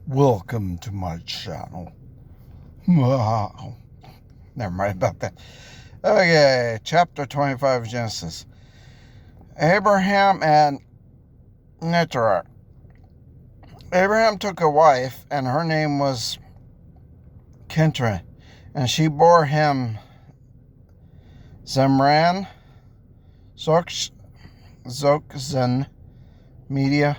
Welcome to my channel. Wow. Never mind about that. Okay, chapter 25 of Genesis. Abraham and Neterah. Abraham took a wife, and her name was Keturah, and she bore him Zemran, Zokzan, Meda,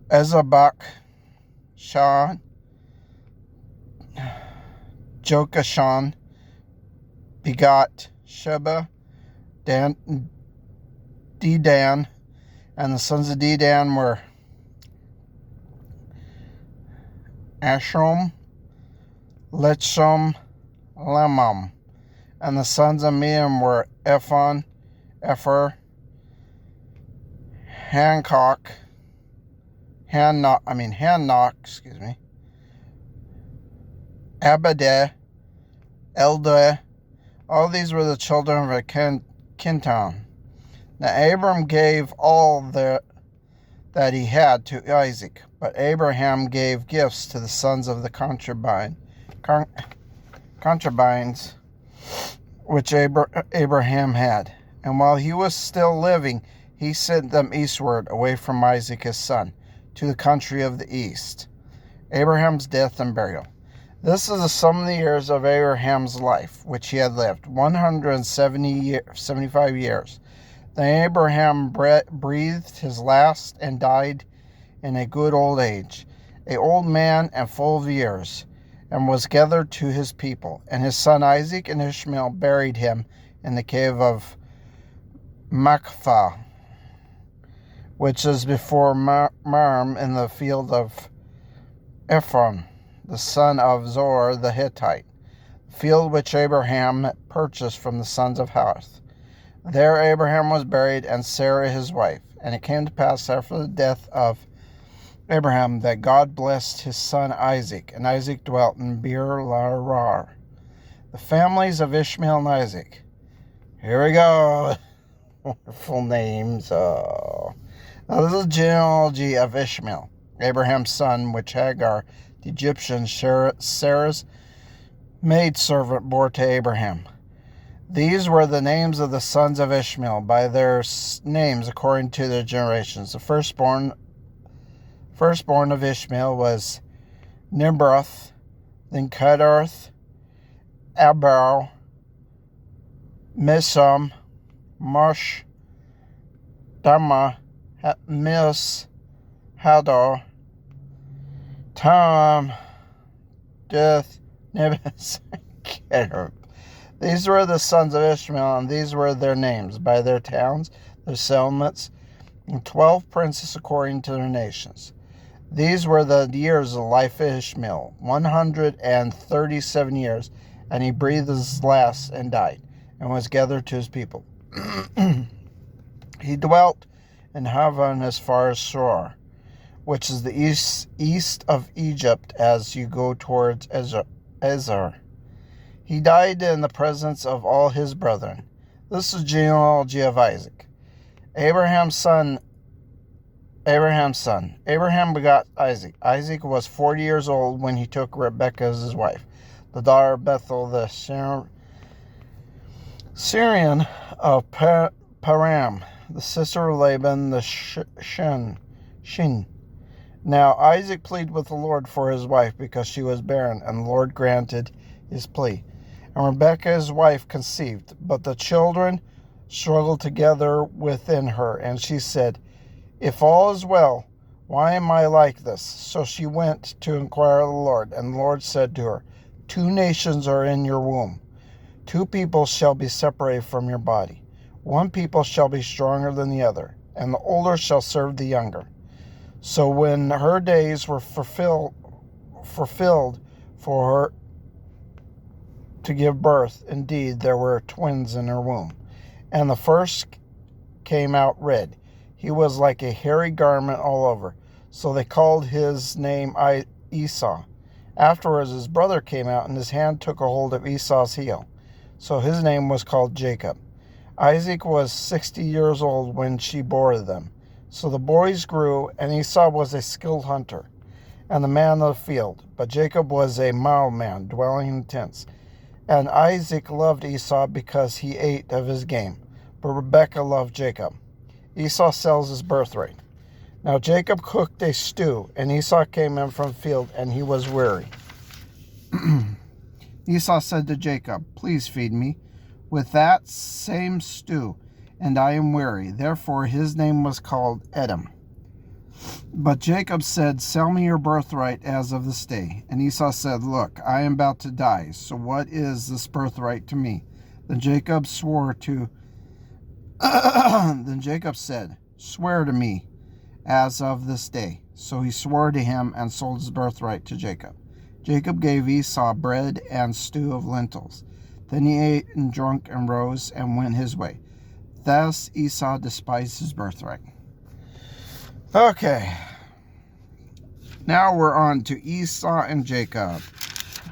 Ezabak, Shan, Jokashan, begot Sheba, Dedan, and the sons of Dedan were Ashrom, Letshom, Lamam, and the sons of Meam were Ephon, Epher, Hancock, Hannock, Abadah, Eldah. All these were the children of Kintan. Now Abram gave all that he had to Isaac, but Abraham gave gifts to the sons of the concubines which Abraham had. And while he was still living, he sent them eastward, away from Isaac his son, to the country of the east. Abraham's death and burial. This is the sum of the years of Abraham's life, which he had lived, 175 years. Then Abraham breathed his last and died in a good old age, an old man and full of years, and was gathered to his people. And his son Isaac and Ishmael buried him in the cave of Machpelah, which is before Marm, in the field of Ephron, the son of Zohar the Hittite, the field which Abraham purchased from the sons of Heth. There Abraham was buried, and Sarah his wife. And it came to pass after the death of Abraham that God blessed his son Isaac, and Isaac dwelt in Beer-lahai. The families of Ishmael and Isaac. Here we go. Wonderful names. Now this is the genealogy of Ishmael, Abraham's son, which Hagar, the Egyptian, Sarah's maidservant, bore to Abraham. These were the names of the sons of Ishmael, by their names according to their generations. The firstborn of Ishmael was Nimroth, then Kedarth, Abel, Misham, Marsh, Dama, Mis, Hadar, Tom, Death, Nebus, Kedar. These were the sons of Ishmael, and these were their names, by their towns, their settlements, and 12 princes according to their nations. These were the years of the life of Ishmael, 137 years, and he breathed his last and died, and was gathered to his people. He dwelt in Havan as far as Shur, which is the east of Egypt as you go towards Ezar. He died in the presence of all his brethren. This is the genealogy of Isaac. Abraham's son. Abraham begot Isaac. Isaac was 40 years old when he took Rebekah as his wife, the daughter of Bethuel the Syrian of Param, the sister of Laban the Shin. Now Isaac pleaded with the Lord for his wife because she was barren, and the Lord granted his plea. And Rebekah his wife conceived, but the children struggled together within her, and she said, "If all is well, why am I like this?" So she went to inquire of the Lord, and the Lord said to her, 2 nations are in your womb. 2 people shall be separated from your body. 1 people shall be stronger than the other, and the older shall serve the younger. So when her days were fulfilled for her to give birth, indeed there were twins in her womb. And the first came out red. He was like a hairy garment all over. So they called his name Esau. Afterwards his brother came out, and his hand took a hold of Esau's heel. So his name was called Jacob. Isaac was 60 years old when she bore them. So the boys grew, and Esau was a skilled hunter and the man of the field, but Jacob was a mild man, dwelling in tents. And Isaac loved Esau because he ate of his game, but Rebekah loved Jacob. Esau sells his birthright. Now Jacob cooked a stew, and Esau came in from the field, and he was weary. Esau said to Jacob, "Please feed me with that same stew, and I am weary." Therefore his name was called Edom. But Jacob said, "Sell me your birthright as of this day." And Esau said, "Look, I am about to die, so what is this birthright to me?" Then Jacob then Jacob said, "Swear to me as of this day." So he swore to him and sold his birthright to Jacob. Jacob gave Esau bread and stew of lentils. Then he ate and drank and rose and went his way. Thus Esau despised his birthright. Okay. Now we're on to Esau and Jacob,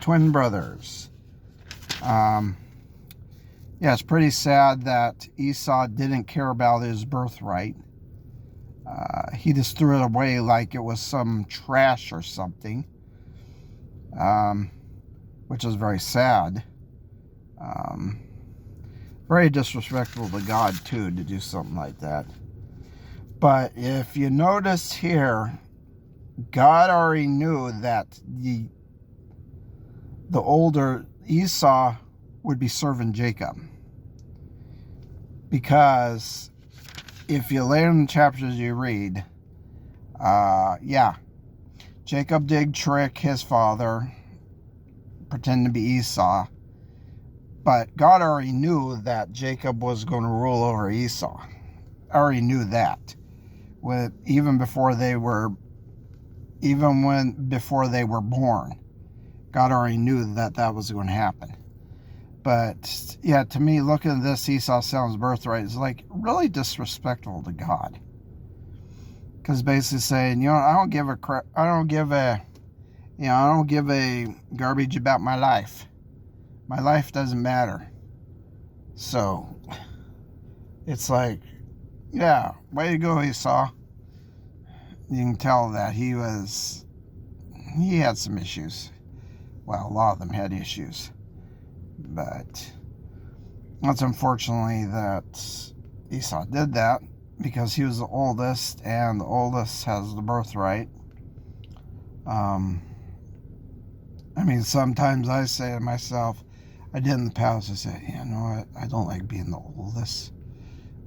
twin brothers. It's pretty sad that Esau didn't care about his birthright. He just threw it away like it was some trash or something, which is very sad. Very disrespectful to God, too, to do something like that. But if you notice here, God already knew that the older Esau would be serving Jacob. Because if you later in the chapters you read, Jacob did trick his father, pretend to be Esau. But God already knew that Jacob was going to rule over Esau. Already knew that. Before they were born, God already knew that was going to happen. But yeah, to me, looking at this Esau selling his birthright is like really disrespectful to God. Because basically saying, I don't give a garbage about my life. My life doesn't matter. So it's like, yeah, way to go, Esau. You can tell that he had some issues. Well, a lot of them had issues. But that's unfortunately that Esau did that because he was the oldest, and the oldest has the birthright. Sometimes I say to myself, I did in the past, I say, you know what, I don't like being the oldest.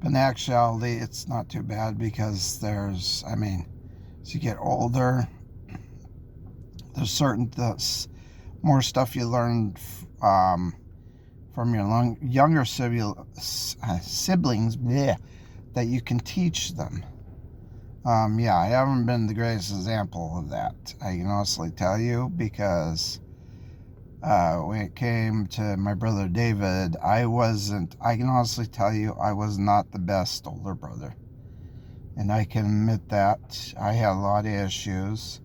But in actuality, it's not too bad because as you get older, there's certain more stuff you learn from your younger siblings that you can teach them. I haven't been the greatest example of that, I can honestly tell you, because when it came to my brother David, I can honestly tell you, I was not the best older brother. And I can admit that. I had a lot of issues.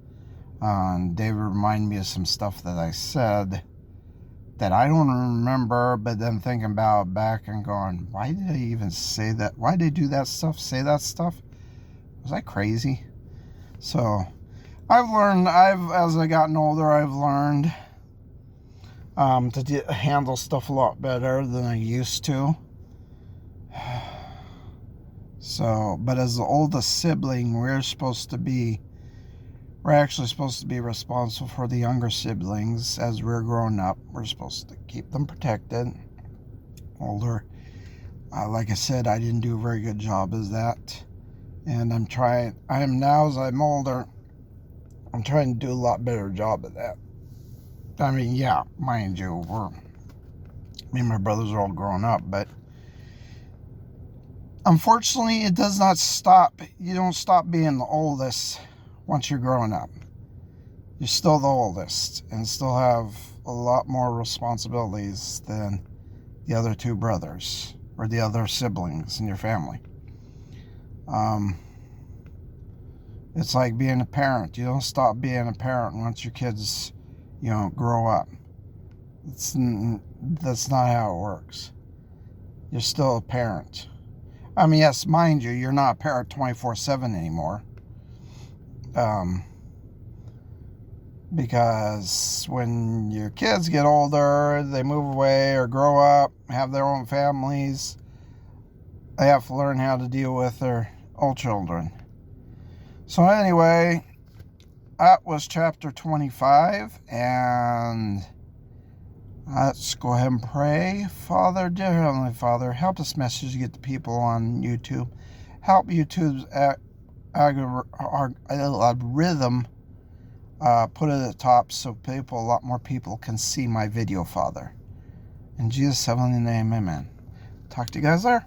David reminded me of some stuff that I said that I don't remember, but then thinking about it back and going, why did I even say that? Why did I do that stuff, say that stuff? Was I crazy? So I've learned, as I gotten older, I've learned to handle stuff a lot better than I used to. So, but as the oldest sibling, we're actually supposed to be responsible for the younger siblings as we're growing up. We're supposed to keep them protected. Older. Like I said, I didn't do a very good job as that. And now as I'm older, I'm trying to do a lot better job at that. Mind you, me and my brothers are all grown up, but unfortunately, it does not stop. You don't stop being the oldest once you're growing up. You're still the oldest and still have a lot more responsibilities than the other two brothers or the other siblings in your family. It's like being a parent. You don't stop being a parent once your kids, grow up. That's not how it works. You're still a parent. I mean, yes, mind you, you're not a parent 24/7 anymore. Because when your kids get older, they move away or grow up, have their own families, they have to learn how to deal with their old children. So anyway, that was chapter 25, and let's go ahead and pray. Father, dear Heavenly Father, help this message get to people on YouTube. Help YouTube's algorithm put it at the top so a lot more people can see my video, Father. In Jesus' heavenly name, amen. Talk to you guys there.